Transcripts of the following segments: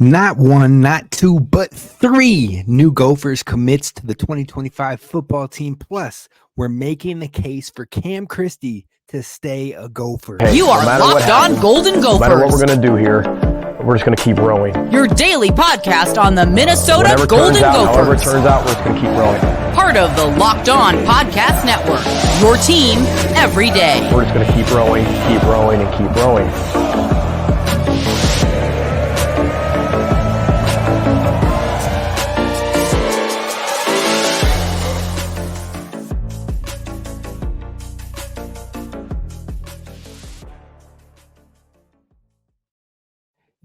Not one, not two, but three new Gophers commits to the 2025 football team. Plus, we're making the case for Cam Christie to stay a Gopher. Hey, You are Locked On Golden Gophers. No matter what we're going to do here, we're just going to keep rowing. Your daily podcast on the Minnesota Whatever Golden turns out, Gophers. however it turns out, we're just going to keep rowing. Part of the Locked On Podcast Network. Your team every day. We're just going to keep rowing, and keep rowing.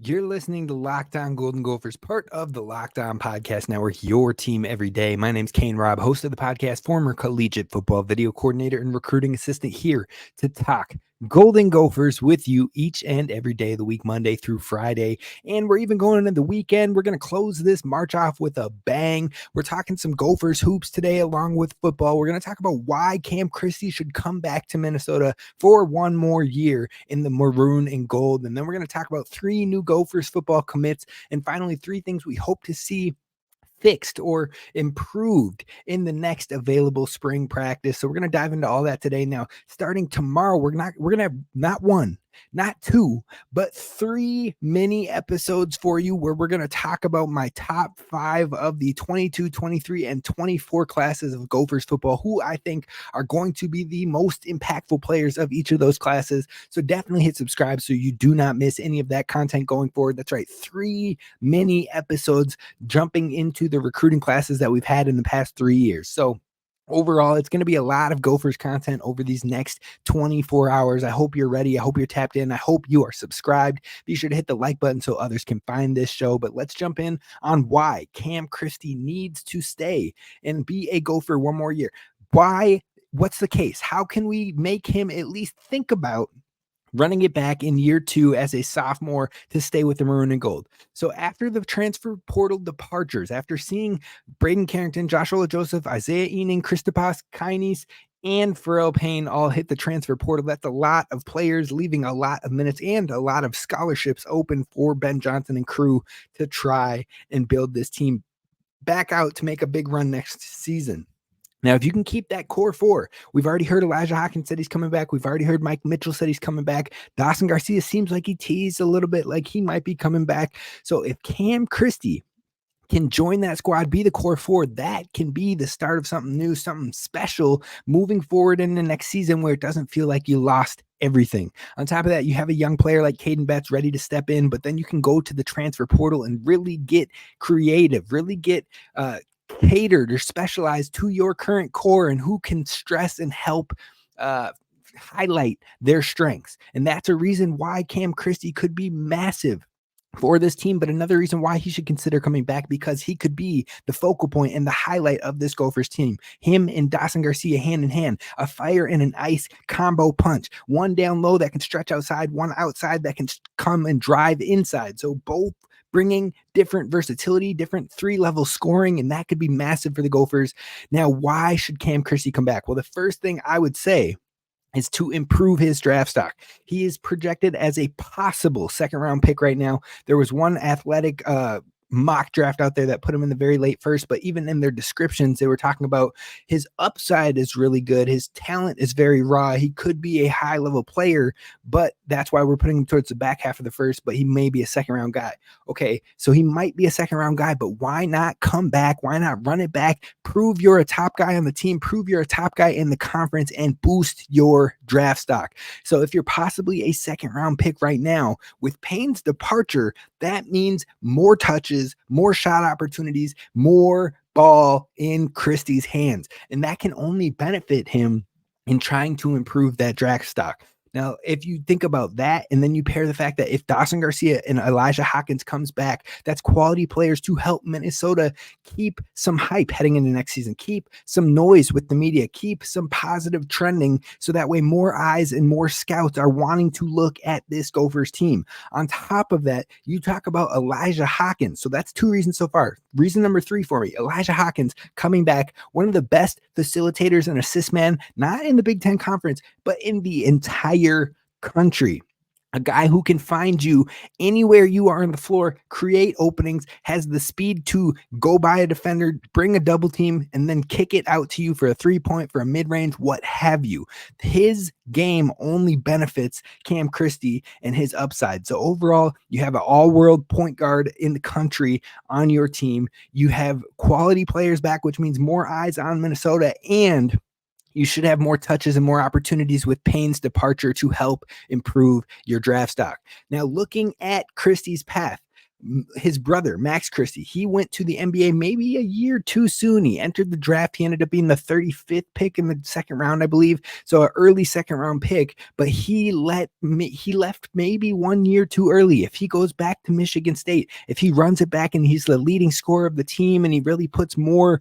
You're listening to Locked On Golden Gophers, part of the Locked On Podcast Network, your team every day. My name's Kane Rob, host of the podcast, former collegiate football video coordinator and recruiting assistant, here to talk Golden Gophers with you each and every day of the week, Monday through Friday. And we're even going into the weekend. We're going to close this March off with a bang. We're talking some Gophers hoops today along with football. We're going to talk about why Cam Christie should come back to Minnesota for one more year in the maroon and gold. And then we're going to talk about three new Gophers football commits. And finally, three things we hope to see fixed or improved in the next available spring practice. So we're going to dive into all that today. Now, starting tomorrow, we're going to have not one, not two, but three mini episodes for you where we're going to talk about my top five of the 22, 23, and 24 classes of Gophers football, who I think are going to be the most impactful players of each of those classes. So definitely hit subscribe so you do not miss any of that content going forward. That's right, three mini episodes jumping into the recruiting classes that we've had in the past 3 years. So overall, it's going to be a lot of Gophers content over these next 24 hours. I hope you're ready. I hope you're tapped in. I hope you are subscribed. Be sure to hit the like button so others can find this show. But let's jump in on why Cam Christie needs to stay and be a Gopher one more year. Why? What's the case? How can we make him at least think about running it back in year two as a sophomore to stay with the maroon and gold? So after the transfer portal departures, after seeing Braden Carrington, Joshua Joseph, Isaiah Ening, Christopas Kainis, and Pharrell Payne all hit the transfer portal, that's a lot of players leaving a lot of minutes and a lot of scholarships open for Ben Johnson and crew to try and build this team back out to make a big run next season. Now, if you can keep that core four, we've already heard Elijah Hawkins said he's coming back. We've already heard Mike Mitchell said he's coming back. Dawson Garcia seems like he teased a little bit like he might be coming back. So if Cam Christie can join that squad, be the core four, that can be the start of something new, something special moving forward in the next season where it doesn't feel like you lost everything. On top of that, you have a young player like Caden Betts ready to step in, but then you can go to the transfer portal and really get creative, really get catered or specialized to your current core and who can stress and help highlight their strengths. And that's a reason why Cam Christie could be massive for this team, but another reason why he should consider coming back, because he could be the focal point and the highlight of this Gophers team. Him and Dawson Garcia hand in hand, a fire and an ice combo punch, one down low that can stretch outside, one outside that can come and drive inside. So both bringing different versatility, different three-level scoring, and that could be massive for the Gophers. Now, why should Cam Christie come back? Well, the first thing I would say is to improve his draft stock. He is projected as a possible second-round pick right now. There was one athletic mock draft out there that put him in the very late first, but even in their descriptions, they were talking about his upside is really good. His talent is very raw. He could be a high-level player, but that's why we're putting him towards the back half of the first, but he may be a second-round guy. Okay, so he might be a second-round guy, but why not come back? Why not run it back? Prove you're a top guy on the team. Prove you're a top guy in the conference and boost your draft stock. So if you're possibly a second-round pick right now, with Payne's departure, that means more touches, more shot opportunities, more ball in Christie's hands. And that can only benefit him in trying to improve that draft stock. Now, if you think about that, and then you pair the fact that if Dawson Garcia and Elijah Hawkins comes back, that's quality players to help Minnesota keep some hype heading into next season, keep some noise with the media, keep some positive trending, so that way more eyes and more scouts are wanting to look at this Gophers team. On top of that, you talk about Elijah Hawkins. So that's two reasons so far. Reason number three for me, Elijah Hawkins coming back, one of the best facilitators and assist man, not in the Big Ten Conference, but in the entire country. A guy who can find you anywhere you are on the floor, create openings, has the speed to go by a defender, bring a double team, and then kick it out to you for a 3-point, for a mid-range, what have you. His game only benefits Cam Christie and his upside. So overall, you have an all-world point guard in the country on your team. You have quality players back, which means more eyes on Minnesota, and you should have more touches and more opportunities with Payne's departure to help improve your draft stock. Now, looking at Christie's path, his brother, Max Christie, he went to the NBA maybe a year too soon. He entered the draft. He ended up being the 35th pick in the second round, I believe. So an early second round pick, but he left maybe 1 year too early. If he goes back to Michigan State, if he runs it back and he's the leading scorer of the team and he really puts more,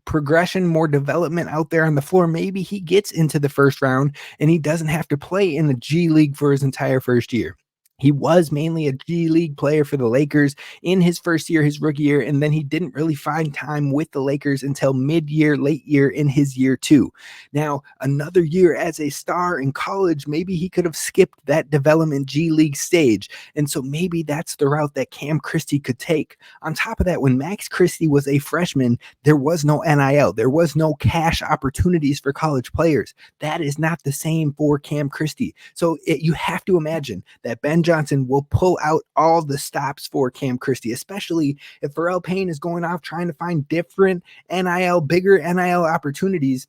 progression, more development out there on the floor, maybe he gets into the first round and he doesn't have to play in the G League for his entire first year. He was mainly a G League player for the Lakers in his first year, his rookie year, and then he didn't really find time with the Lakers until mid-year, late year in his year two. Now, another year as a star in college, maybe he could have skipped that development G League stage, and so maybe that's the route that Cam Christie could take. On top of that, when Max Christie was a freshman, there was no NIL. There was no cash opportunities for college players. That is not the same for Cam Christie. So you have to imagine that Ben Johnson will pull out all the stops for Cam Christie, especially if Pharrell Payne is going off trying to find different NIL, bigger NIL opportunities.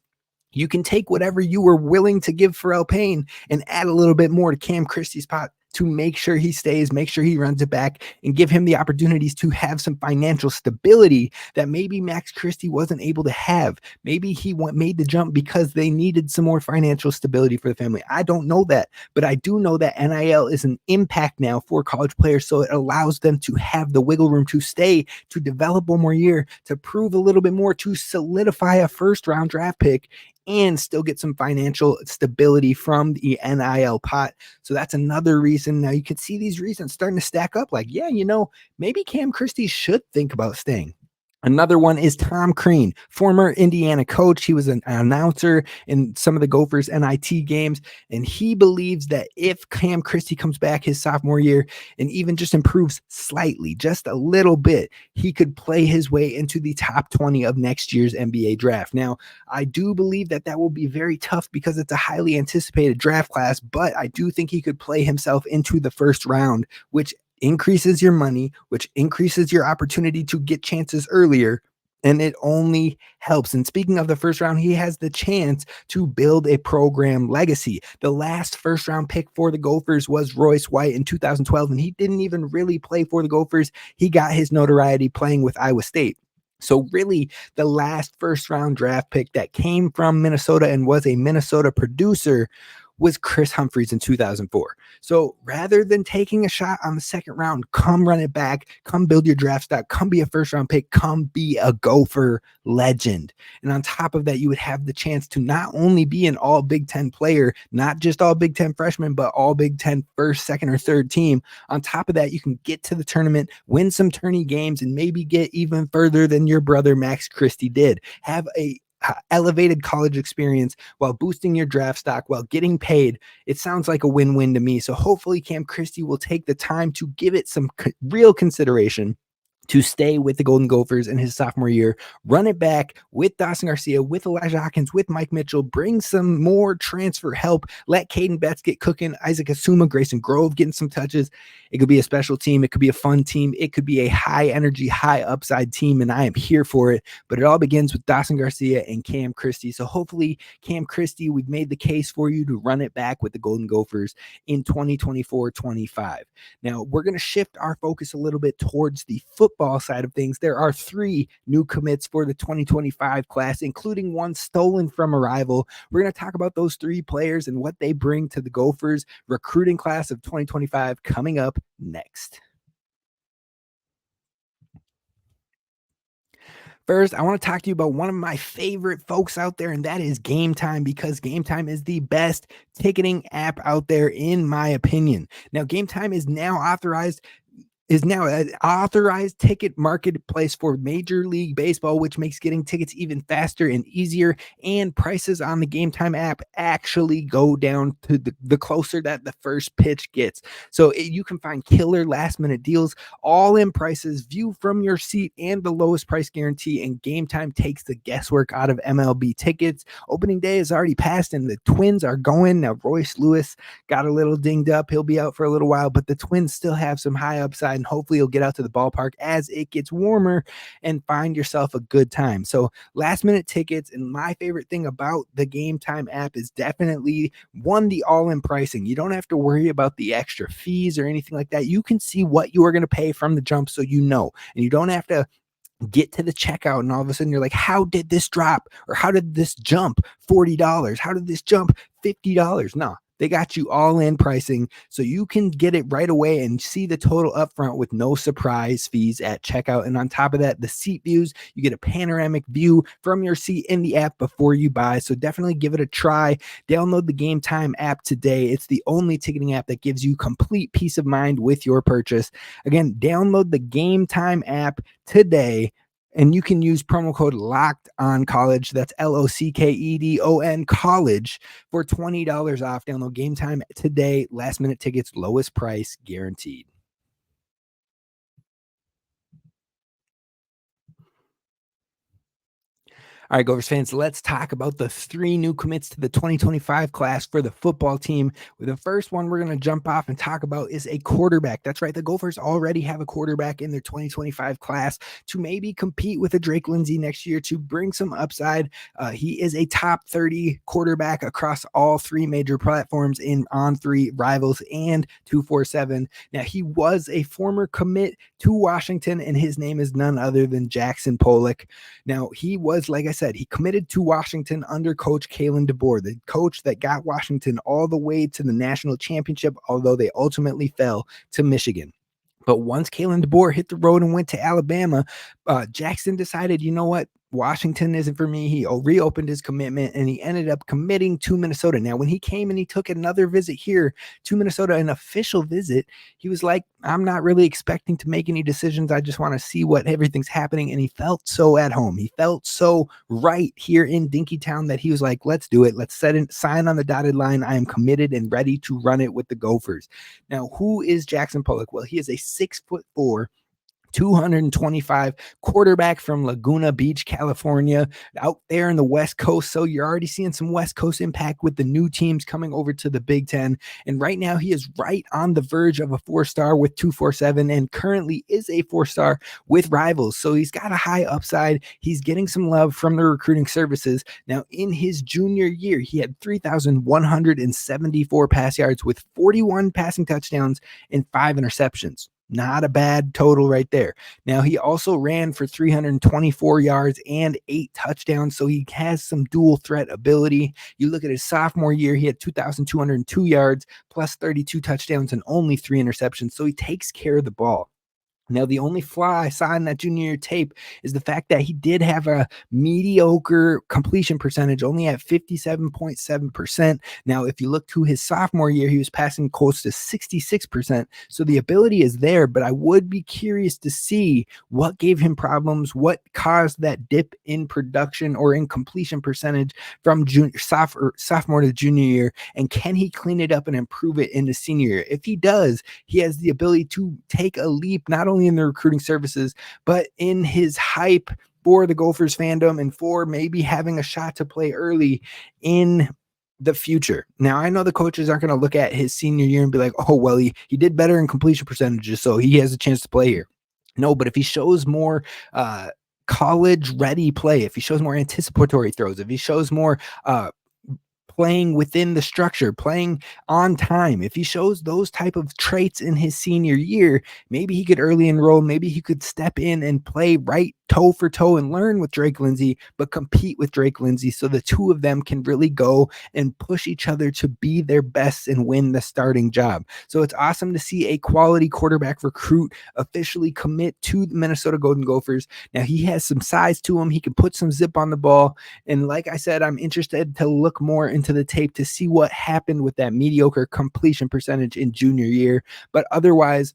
You can take whatever you were willing to give Pharrell Payne and add a little bit more to Cam Christie's pot to make sure he stays, make sure he runs it back, and give him the opportunities to have some financial stability that maybe Max Christie wasn't able to have. Maybe he made the jump because they needed some more financial stability for the family. I don't know that, but I do know that NIL is an impact now for college players, so it allows them to have the wiggle room to stay, to develop one more year, to prove a little bit more, to solidify a first-round draft pick, and still get some financial stability from the NIL pot. So that's another reason. Now you can see these reasons starting to stack up like, yeah, maybe Cam Christie should think about staying. Another one is Tom Crean, former Indiana coach. He was an announcer in some of the Gophers NIT games, and he believes that if Cam Christie comes back his sophomore year and even just improves slightly, just a little bit, he could play his way into the top 20 of next year's NBA draft. Now, I do believe that will be very tough because it's a highly anticipated draft class, but I do think he could play himself into the first round, which increases your money, which increases your opportunity to get chances earlier, and it only helps. And speaking of the first round, he has the chance to build a program legacy. The last first round pick for the Gophers was Royce White in 2012, and he didn't even really play for the Gophers. He got his notoriety playing with Iowa State. So really, the last first round draft pick that came from Minnesota and was a Minnesota producer was Chris Humphreys in 2004. So rather than taking a shot on the second round, come run it back, come build your draft stock, come be a first round pick, come be a Gopher legend. And on top of that, you would have the chance to not only be an all Big Ten player, not just all Big Ten freshman, but all Big Ten first, second, or third team. On top of that, you can get to the tournament, win some tourney games, and maybe get even further than your brother Max Christie did. Have a elevated college experience while boosting your draft stock, while getting paid. It sounds like a win-win to me. So hopefully Cam Christie will take the time to give it some real consideration to stay with the Golden Gophers in his sophomore year, run it back with Dawson Garcia, with Elijah Hawkins, with Mike Mitchell, bring some more transfer help, let Caden Betts get cooking, Isaac Asuma, Grayson Grove getting some touches. It could be a special team. It could be a fun team. It could be a high energy, high upside team, and I am here for it. But it all begins with Dawson Garcia and Cam Christie. So hopefully, Cam Christie, we've made the case for you to run it back with the Golden Gophers in 2024-25. Now, we're going to shift our focus a little bit towards the football side of things. There are 3 new commits for the 2025 class, including one stolen from a rival. We're going to talk about those 3 players and what they bring to the Gophers recruiting class of 2025 coming up next. First, I want to talk to you about one of my favorite folks out there, and that is Gametime, because Gametime is the best ticketing app out there, in my opinion. Now, Gametime is now authorized is now an authorized ticket marketplace for Major League Baseball, which makes getting tickets even faster and easier. And prices on the Gametime app actually go down to the closer that the first pitch gets. So you can find killer last minute deals, all in prices, view from your seat, and the lowest price guarantee. And Gametime takes the guesswork out of MLB tickets. Opening day is already passed and the Twins are going. Now, Royce Lewis got a little dinged up. He'll be out for a little while, but the Twins still have some high upside, and hopefully you'll get out to the ballpark as it gets warmer and find yourself a good time. So last minute tickets, and my favorite thing about the Gametime app is definitely one, the all-in pricing. You don't have to worry about the extra fees or anything like that. You can see what you are going to pay from the jump, so you know, and you don't have to get to the checkout and all of a sudden you're like, how did this drop? Or how did this jump $40? How did this jump $50? No, they got you all in pricing, so you can get it right away and see the total upfront with no surprise fees at checkout. And on top of that, the seat views, you get a panoramic view from your seat in the app before you buy. So definitely give it a try. Download the Gametime app today. It's the only ticketing app that gives you complete peace of mind with your purchase. Again, download the Gametime app today, and you can use promo code Locked On College. That's LOCKEDON College for $20 off. Download Gametime today. Last minute tickets, lowest price guaranteed. All right, Gophers fans, let's talk about the 3 new commits to the 2025 class for the football team. The first one we're going to jump off and talk about is a quarterback. That's right. The Gophers already have a quarterback in their 2025 class to maybe compete with a Drake Lindsay next year to bring some upside. He is a top 30 quarterback across all 3 major platforms in On3, Rivals, and 247. Now, he was a former commit to Washington, and his name is none other than Jackson Pollock. Now, he was, like I said, he committed to Washington under Coach Kalen DeBoer, the coach that got Washington all the way to the national championship, although they ultimately fell to Michigan. But once Kalen DeBoer hit the road and went to Alabama, Jackson decided, you know what? Washington isn't for me. He reopened his commitment and he ended up committing to Minnesota. Now, when he came and he took another visit here to Minnesota, an official visit, he was like, I'm not really expecting to make any decisions. I just want to see what everything's happening. And he felt so at home. He felt so right here in Dinkytown that he was like, let's do it. Let's sign on the dotted line. I am committed and ready to run it with the Gophers. Now, who is Jackson Pollock? Well, he is a 6'4", 225 quarterback from Laguna Beach, California, out there in the West Coast. So you're already seeing some West Coast impact with the new teams coming over to the Big Ten. And right now he is right on the verge of a 4-star with 247 and currently is a 4-star with Rivals. So he's got a high upside. He's getting some love from the recruiting services. Now, in his junior year, he had 3,174 pass yards with 41 passing touchdowns and 5 interceptions. Not a bad total right there. Now, he also ran for 324 yards and 8 touchdowns, so he has some dual threat ability. You look at his sophomore year, he had 2,202 yards plus 32 touchdowns and only 3 interceptions, so he takes care of the ball. Now, the only flaw I saw in that junior year tape is the fact that he did have a mediocre completion percentage, only at 57.7%. Now, if you look to his sophomore year, he was passing close to 66%. So the ability is there, but I would be curious to see what gave him problems, what caused that dip in production or in completion percentage from sophomore to junior year, and can he clean it up and improve it into senior year? If he does, he has the ability to take a leap, not only in the recruiting services, but in his hype for the Gophers fandom and for maybe having a shot to play early in the future. Now, I know the coaches aren't going to look at his senior year and be like, oh, well, he did better in completion percentages, so he has a chance to play here. No, but if he shows more college ready play, if he shows more anticipatory throws, if he shows more playing within the structure, playing on time, if he shows those type of traits in his senior year, maybe he could early enroll, maybe he could step in and play right toe for toe and learn with Drake Lindsay, but compete with Drake Lindsay so the two of them can really go and push each other to be their best and win the starting job. So it's awesome to see a quality quarterback recruit officially commit to the Minnesota Golden Gophers. Now, he has some size to him. He can put some zip on the ball. And like I said, I'm interested to look more into the tape to see what happened with that mediocre completion percentage in junior year. But otherwise,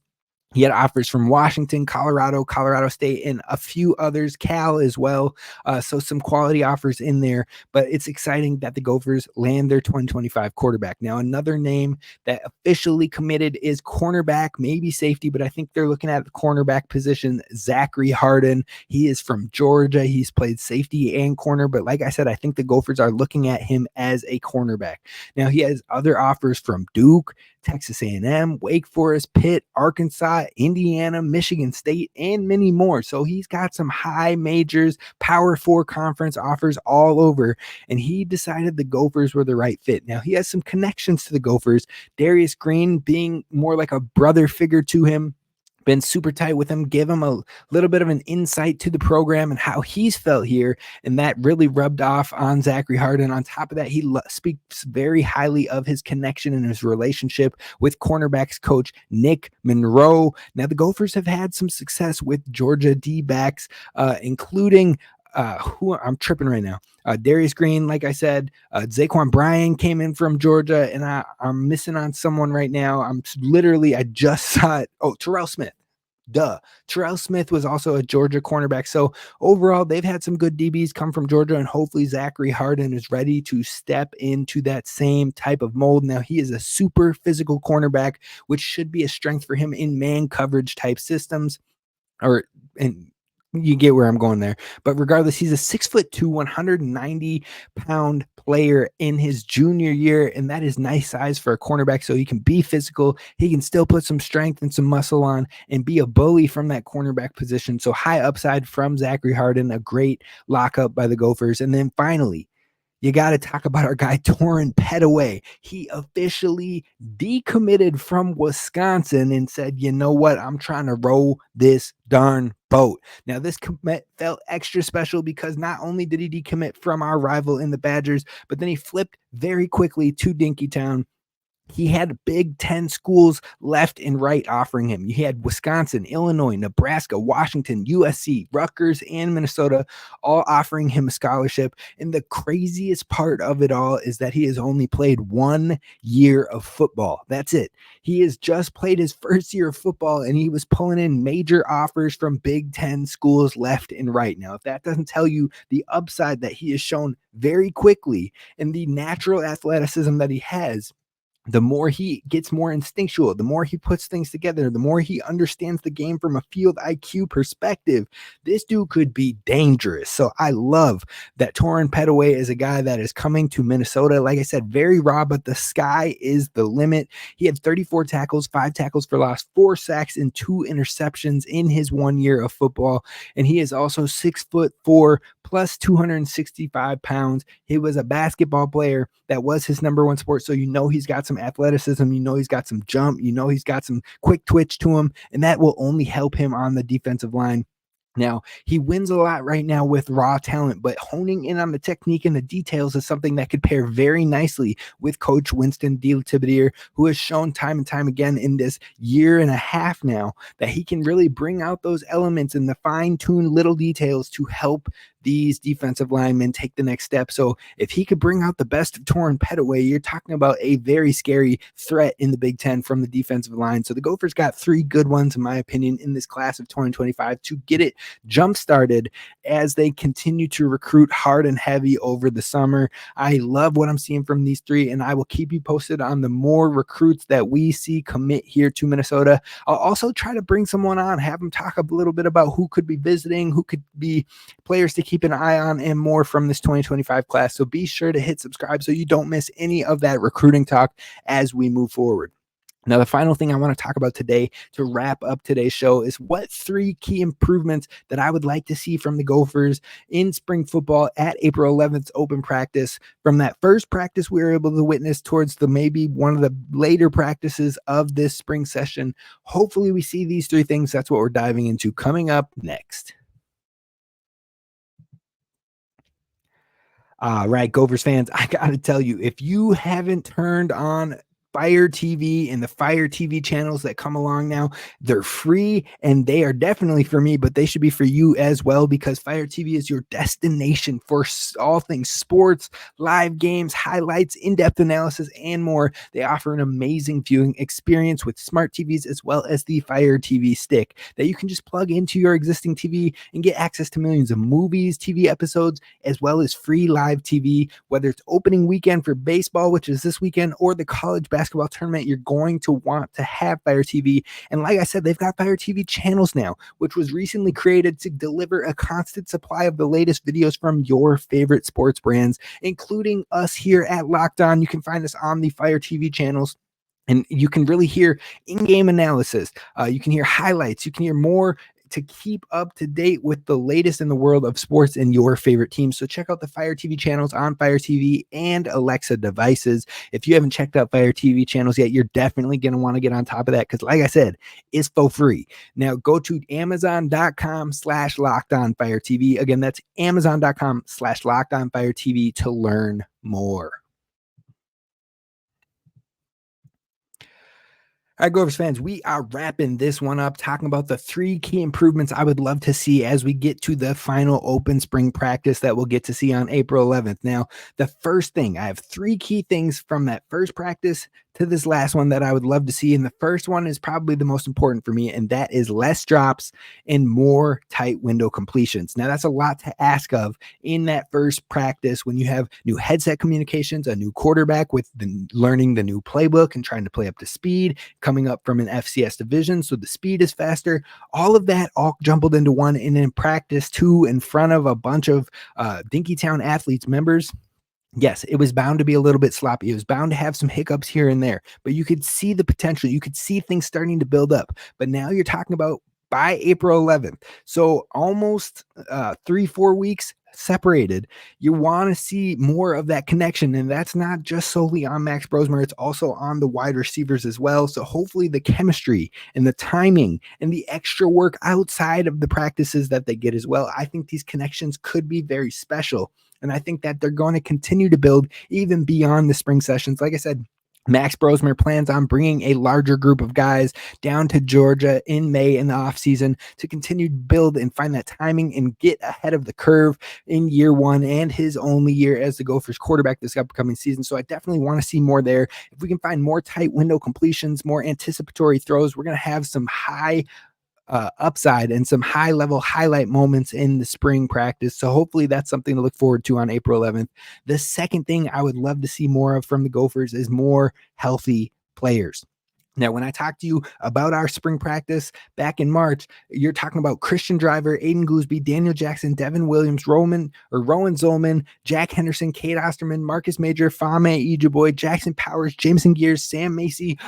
He had offers from Washington, Colorado, Colorado State, and a few others, Cal as well. So some quality offers in there, but it's exciting that the Gophers land their 2025 quarterback. Now, another name that officially committed is cornerback, maybe safety, but I think they're looking at the cornerback position, Zachary Harden. He is from Georgia. He's played safety and corner, but like I said, I think the Gophers are looking at him as a cornerback. Now, he has other offers from Duke, Texas A&M, Wake Forest, Pitt, Arkansas, Indiana, Michigan State, and many more. So he's got some high majors, Power 4 conference offers all over, and he decided the Gophers were the right fit. Now, he has some connections to the Gophers, Darius Green being more like a brother figure to him. Been super tight with him, give him a little bit of an insight to the program and how he's felt here. And that really rubbed off on Zachary Harden. On top of that, he speaks very highly of his connection and his relationship with cornerbacks coach Nick Monroe. Now, the Gophers have had some success with Georgia D-backs, including who I'm tripping right now. Darius Green, like I said, Zaquan Bryan came in from Georgia, and I'm missing on someone right now. I just saw it. Oh, Terrell Smith. Terrell Smith was also a Georgia cornerback. So overall, they've had some good DBs come from Georgia, and hopefully Zachary Harden is ready to step into that same type of mold. Now, he is a super physical cornerback, which should be a strength for him in man coverage type systems, and you get where I'm going there. But regardless, he's a 6'2", 190-pound player in his junior year, and that is nice size for a cornerback. So he can be physical. He can still put some strength and some muscle on and be a bully from that cornerback position. So high upside from Zachary Harden, a great lockup by the Gophers. And then finally, you got to talk about our guy, Torrin Petaway. He officially decommitted from Wisconsin and said, you know what? I'm trying to row this darn boat. Now, this commit felt extra special because not only did he decommit from our rival in the Badgers, but then he flipped very quickly to Dinkytown. He had Big Ten schools left and right offering him. You had Wisconsin, Illinois, Nebraska, Washington, USC, Rutgers, and Minnesota all offering him a scholarship. And the craziest part of it all is that he has only played 1 year of football. That's it. He has just played his first year of football, and he was pulling in major offers from Big Ten schools left and right. Now, if that doesn't tell you the upside that he has shown very quickly and the natural athleticism that he has, the more he gets more instinctual, the more he puts things together, the more he understands the game from a field IQ perspective, this dude could be dangerous. So I love that Torrin Petaway is a guy that is coming to Minnesota. Like I said, very raw, but the sky is the limit. He had 34 tackles, 5 tackles for loss, 4 sacks, and 2 interceptions in his 1 year of football. And he is also 6'4" plus 265 pounds. He was a basketball player. That was his number one sport. So, he's got some athleticism. He's got some jump. He's got some quick twitch to him. And that will only help him on the defensive line. Now, he wins a lot right now with raw talent, but honing in on the technique and the details is something that could pair very nicely with Coach Winston DeLaTiviere, who has shown time and time again in this year and a half now that he can really bring out those elements and the fine-tuned little details to help these defensive linemen take the next step. So if he could bring out the best of Torrin Petaway, you're talking about a very scary threat in the Big Ten from the defensive line. So the Gophers got 3 good ones, in my opinion, in this class of 2025 to get it jump started as they continue to recruit hard and heavy over the summer. I love what I'm seeing from these 3, and I will keep you posted on the more recruits that we see commit here to Minnesota. I'll also try to bring someone on, have them talk a little bit about who could be visiting, who could be players to keep an eye on, and more from this 2025 class. So be sure to hit subscribe so you don't miss any of that recruiting talk as we move forward. Now, the final thing I want to talk about today to wrap up today's show is what 3 key improvements that I would like to see from the Gophers in spring football at April 11th open practice. From that first practice we were able to witness towards the maybe one of the later practices of this spring session. Hopefully we see these 3 things. That's what we're diving into coming up next. All right, Gophers fans, I got to tell you, if you haven't turned on Fire TV and the Fire TV channels that come along now. They're free and they are definitely for me, but they should be for you as well, because Fire TV is your destination for all things sports, live games, highlights, in-depth analysis, and more. They offer an amazing viewing experience with smart TVs as well as the Fire TV stick that you can just plug into your existing TV and get access to millions of movies, TV episodes, as well as free live TV, whether it's opening weekend for baseball, which is this weekend, or the college basketball tournament. You're going to want to have Fire TV. And like I said, they've got Fire TV channels now, which was recently created to deliver a constant supply of the latest videos from your favorite sports brands, including us here at Locked On. You can find us on the Fire TV channels, and you can really hear in-game analysis. You can hear highlights. You can hear more to keep up to date with the latest in the world of sports and your favorite teams. So check out the Fire TV channels on Fire TV and Alexa devices. If you haven't checked out Fire TV channels yet, you're definitely going to want to get on top of that, because like I said, it's for free. Now go to amazon.com/lockedonfiretv. Again, that's amazon.com/lockedonfiretv to learn more. All right, Gophers fans, we are wrapping this one up, talking about the 3 key improvements I would love to see as we get to the final open spring practice that we'll get to see on April 11th. Now, the first thing, I have 3 key things from that first practice to this last one that I would love to see. And the first one is probably the most important for me, and that is less drops and more tight window completions. Now, that's a lot to ask of in that first practice when you have new headset communications, a new quarterback with learning the new playbook and trying to play up to speed, coming up from an FCS division, so the speed is faster. All of that all jumbled into one, and in practice 2 in front of a bunch of Dinkytown athletes members. Yes, it was bound to be a little bit sloppy. It was bound to have some hiccups here and there, but you could see the potential. You could see things starting to build up. But now you're talking about by April 11th. So almost 3-4 weeks separated. You want to see more of that connection. And that's not just solely on Max Brosmer. It's also on the wide receivers as well. So hopefully the chemistry and the timing and the extra work outside of the practices that they get as well. I think these connections could be very special. And I think that they're going to continue to build even beyond the spring sessions. Like I said, Max Brosmer plans on bringing a larger group of guys down to Georgia in May in the offseason to continue to build and find that timing and get ahead of the curve in year 1 and his only year as the Gophers quarterback this upcoming season. So I definitely want to see more there. If we can find more tight window completions, more anticipatory throws, we're going to have some high upside and some high level highlight moments in the spring practice. So hopefully that's something to look forward to on April 11th. The second thing I would love to see more of from the Gophers is more healthy players. Now, when I talked to you about our spring practice back in March, you're talking about Christian Driver, Aiden Gooseby, Daniel Jackson, Devin Williams, Rowan Zolman, Jack Henderson, Kate Osterman, Marcus Major, Fame Ejiboy, Jackson Powers, Jameson Gears, Sam Macy,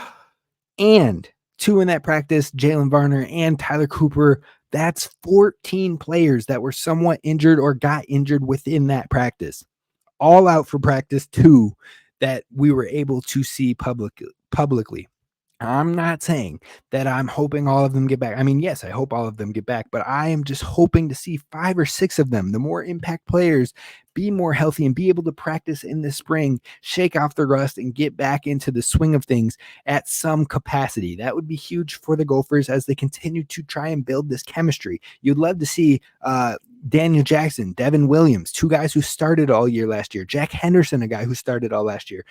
and 2 in that practice, Jalen Varner and Tyler Cooper. That's 14 players that were somewhat injured or got injured within that practice. All out for practice 2 that we were able to see publicly. I'm not saying that I'm hoping all of them get back. I mean, yes, I hope all of them get back, but I am just hoping to see 5 or 6 of them, the more impact players, be more healthy and be able to practice in the spring, shake off the rust and get back into the swing of things at some capacity. That would be huge for the Gophers as they continue to try and build this chemistry. You'd love to see Daniel Jackson, Devin Williams, 2 guys who started all year last year. Jack Henderson, a guy who started all last year.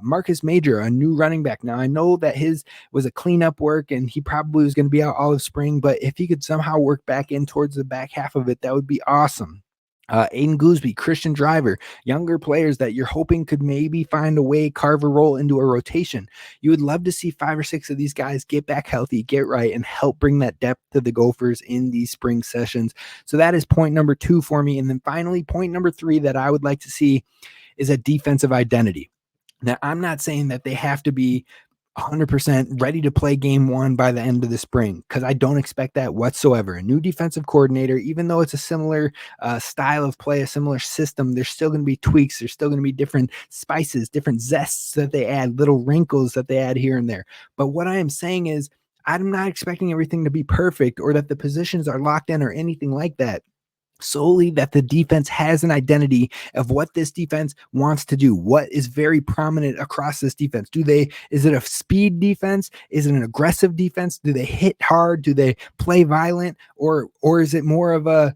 Marcus Major, a new running back. Now, I know that his was a cleanup work and he probably was going to be out all of spring, but if he could somehow work back in towards the back half of it, that would be awesome. Aiden Gooseby, Christian Driver, younger players that you're hoping could maybe find a way, carve a role into a rotation. You would love to see 5 or 6 of these guys get back healthy, get right, and help bring that depth to the Gophers in these spring sessions. So that is point number 2 for me. And then finally, point number 3 that I would like to see is a defensive identity. Now, I'm not saying that they have to be 100% ready to play game 1 by the end of the spring, because I don't expect that whatsoever. A new defensive coordinator, even though it's a similar style of play, a similar system, there's still going to be tweaks. There's still going to be different spices, different zests that they add, little wrinkles that they add here and there. But what I am saying is I'm not expecting everything to be perfect or that the positions are locked in or anything like that. solely that the defense has an identity of what this defense wants to do, what is very prominent across this defense. Is it a speed defense? Is it an aggressive defense? Do they hit hard? Do they play violent? Or is it more of a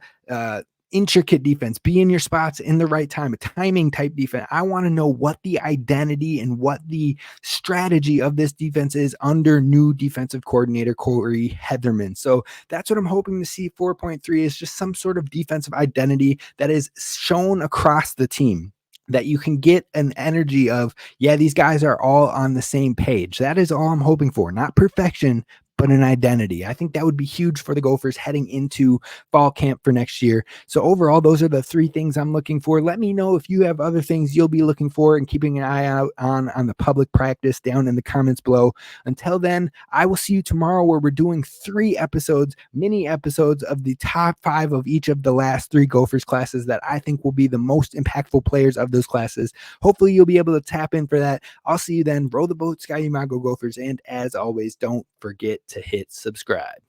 intricate defense, be in your spots in the right time, a timing type defense? I want to know what the identity and what the strategy of this defense is under new defensive coordinator Corey Heatherman. So that's what I'm hoping to see. 4.3 is just some sort of defensive identity that is shown across the team, that you can get an energy of, yeah, these guys are all on the same page. That is all I'm hoping for. Not perfection, but an identity. I think that would be huge for the Gophers heading into fall camp for next year. So overall, those are the three things I'm looking for. Let me know if you have other things you'll be looking for and keeping an eye out on the public practice down in the comments below. Until then, I will see you tomorrow, where we're doing 3 episodes, mini episodes of the top 5 of each of the last 3 Gophers classes that I think will be the most impactful players of those classes. Hopefully you'll be able to tap in for that. I'll see you then. Roll the boat, Sky Imago Gophers. And as always, don't forget to hit subscribe.